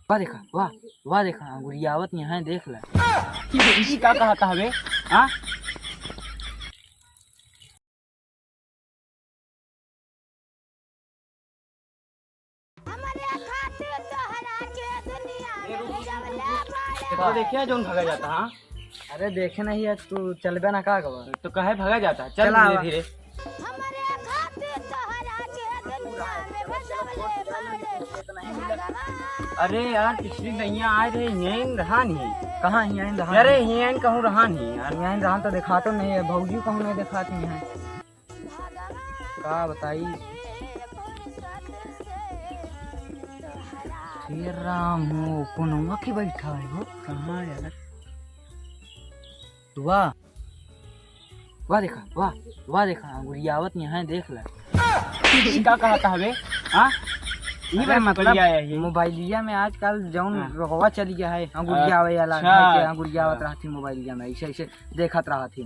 वाह देखा, वाह वाह देखा गुड़ियावत यहाँ देख ला। ई का कहता हवे? हाँ तो देखिए जोन भगा जाता। हाँ अरे देखे नहीं है तू, चलबे ना का गवा तो कहे भगा जाता। चल चला धीरे धीरे। अरे यार पिछली दैया आए रहे यहीं रहा नहीं। कहाँ यहाँ रहा? अरे यहीं कहूँ रहा नहीं यार। यहाँ रहा तो दिखा तो नहीं है, भौजी कहूँ नहीं दिखाती है। का बताई? श्री राम हो कोनुआ की बैठा है वो। कहाँ यार? वाह वाह देखा, वाह वाह देखा गुड़ियावत यहाँ देख ला। ई का कहता हवे? हाँ ई बार मतलब आया है मोबाइलिया में आजकल जौन हाँ। रोवा चली गया है। गुड़िया वाला अच्छा। गुड़ियावत रहती मोबाइलिया में, ऐसे ऐसे देखत रहती।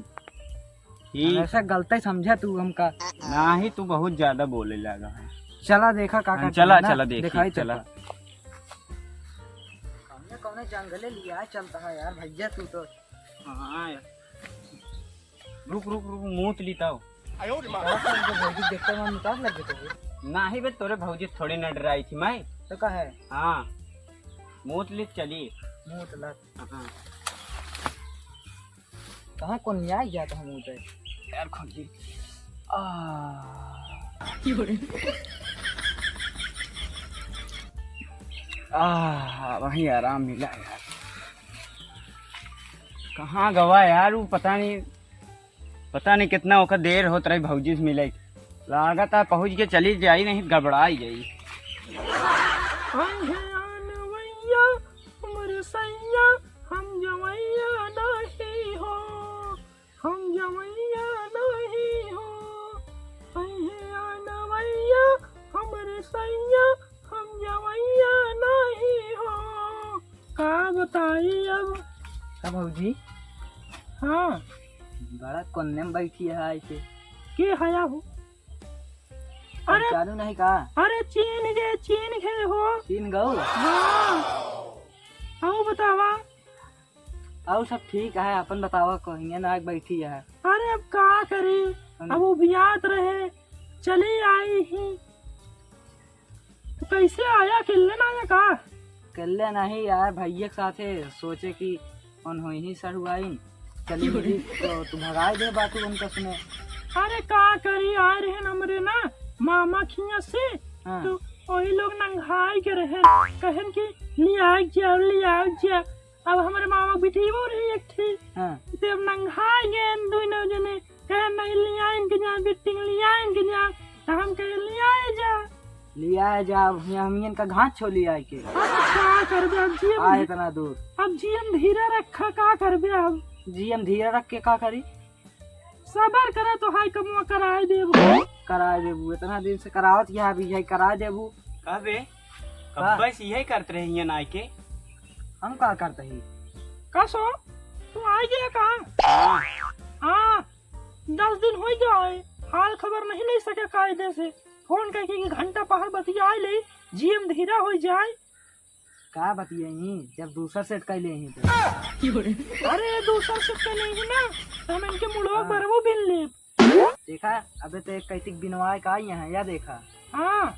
ठीक ऐसा गलती समझा तू हमका। ना ही तू बहुत ज्यादा बोले लगा है। चला देखा काका। चला चला देखिए दिखाई चला। कौने कौने जंगले लिया चलता है यार भैया तू तो। हाँ यार रुक रुक रुक मूत लीता हो। भौजी देखते में मुताज लग गए। ना ही बे तोरे भौजी थोड़ी न डराई थी मैं। तो का है हाँ मूत ली चली। मुंह तो लग हाँ कहाँ कौन न्याय गया था मुँह पे यार खोली। वही आराम मिला यार। कहाँ गवा यार वो पता नहीं कितना ओकर देर होत रही भौजी से मिले। लागत है पहुँच के चली जाई नहीं गड़बड़ाई जाई। हम जवैया नहीं हो, हम जवैया नहीं हो, हमरे सैया हम जवैया नहीं हो। का बताई अब? का भौजी हाँ बड़ा कोने में बैठी है ऐसे। के हया हो? अरे चालू नहीं का? अरे चीन गए हो। तीन गौ हाँ आओ बतावा। और सब ठीक है, अपन बतावा कहीं ना बैठी है। अरे अब का करी, अब वो बियात रहे चली आई ही। तो कैसे आया? किल्ले ना आया का? कल्ले नहीं यार भैया के साथे सोचे कि उन हो ही सड़ुआइन चली गई तो तू भगाए दे बातू उनका सुने। अरे का करी आए रहे हमरे ना मामा खिया से। हाँ। तो वही लोग नंगाई के रहे कहन कि लिया जा। अब हमारे मामा बिठी वो रही एक थी। हाँ। तो अब नंगाई गए दोनों जने कहे नहीं लिया इनके जा बिटिंग लिया इनके जा। तो हम कहे लिया जा हम का घाट छो लिया के। क्या करबे अब जी? आए इतना दूर अब जीएम धीरे रखा का करबे अब? जीएम धीरे रख के का करी? सबर करे तो हाई कमुआ कराए देबो। कराए देबू, इतना दिन से करावत यहाँ भी है कराए देबू। कहबे का? बस यही करते रहे ये नाई के। हम का करते ही? का सो तू आ गया कहाँ? हाँ 10 दिन हो गए, हाल खबर नहीं ले सके कायदे से। फोन करके कि घंटा पहर बतिया ले जीएम धीरा हो जाए। का बतियाई जब दूसरा सेट कर ले ही तो। अरे दूसरा सेट का नहीं है ना, हम इनके मुड़वा बरबो बिन ले। देखा अबे तो एक कैतिक बिनवाए का यहाँ या देखा। हाँ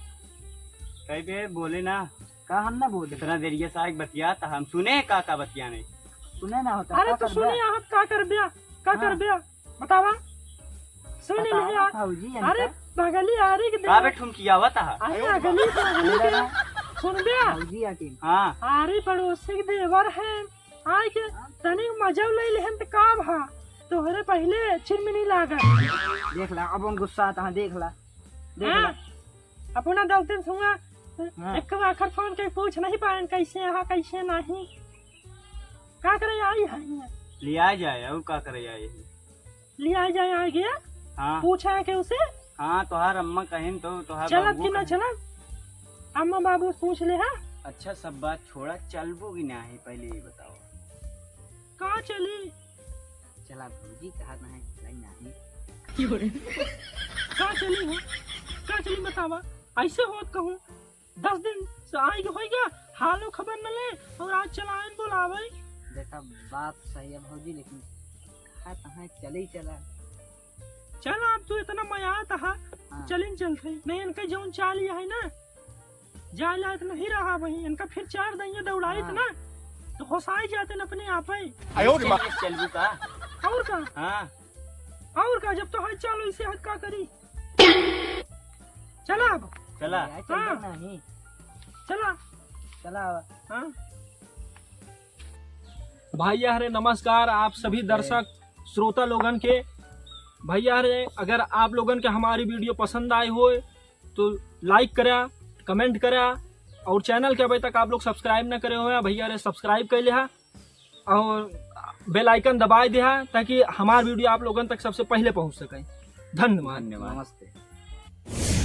कहे बोले ना का हम ना बोले इतना देरिया सा एक बतिया था हम सुने का बतिया नहीं सुने ना होता। अरे तो सुनिए आप का कर बिया का कर बिया बतावा सुन ले यार। भौजी अरे बगली आ रही का बे ठुमकिया हुआ था। अरे अगली के सुन बिया भौजी आके हाँ आरी पड़ोसी के देवर है आय के तनी मजा ले लेहन त का भा तोहरे पहले चिरमिनी लागत। देख ला अब हम गुस्सा आता है देख ला देख ला। अपना दलते सुंगा हाँ। एक आखिर फोन के पूछ नहीं पाए कैसे यहाँ कैसे नहीं का करे आई है लिया जाए और का करे जाए। लिया जाए आ गया। हाँ पूछा है कि उसे हाँ तोहार अम्मा कहें तो तोहार चलब बाबू कि ना कहें। चलब अम्मा बाबू पूछ ले हा। अच्छा सब बात छोड़ा चलबो कि नहीं पहले ये बताओ। कहाँ चली चला भौजी कहा नहीं नहीं कहाँ चली हो कहाँ चली बतावा ऐसे होत कहूँ 10 दिन से आई हो गया हालो खबर न ले और आज चलाएं बोलावे। देखा बात सही है भौजी, लेकिन कहा कहाँ चले ही चला। चल आप तो इतना मजा आता है, हाँ। चलिन चलते नहीं इनका जौन चाल है ना जाए लायक नहीं रहा वही इनका फिर 4 दैया दौड़ाई हाँ। ना तो होसाई जाते न अपने आप ही। चलबू का। और का हाँ और का जब तो हाथ चालो इसे हाथ का करी। चला अब चला। यार, चल हाँ। नहीं चला चला। हाँ। भैया हरे नमस्कार आप सभी दर्शक श्रोता लोगन के। भैया हरे अगर आप लोगन के हमारी वीडियो पसंद आई हो तो लाइक करा, कमेंट करा और चैनल के अभी तक आप लोग सब्सक्राइब न करे हो भैया हरे सब्सक्राइब कर लिया और बेल आइकन दबा दिया ताकि हमारी वीडियो आप लोगन तक सबसे पहले पहुंच सके। धन्यवाद। धन्यवाद। नमस्ते।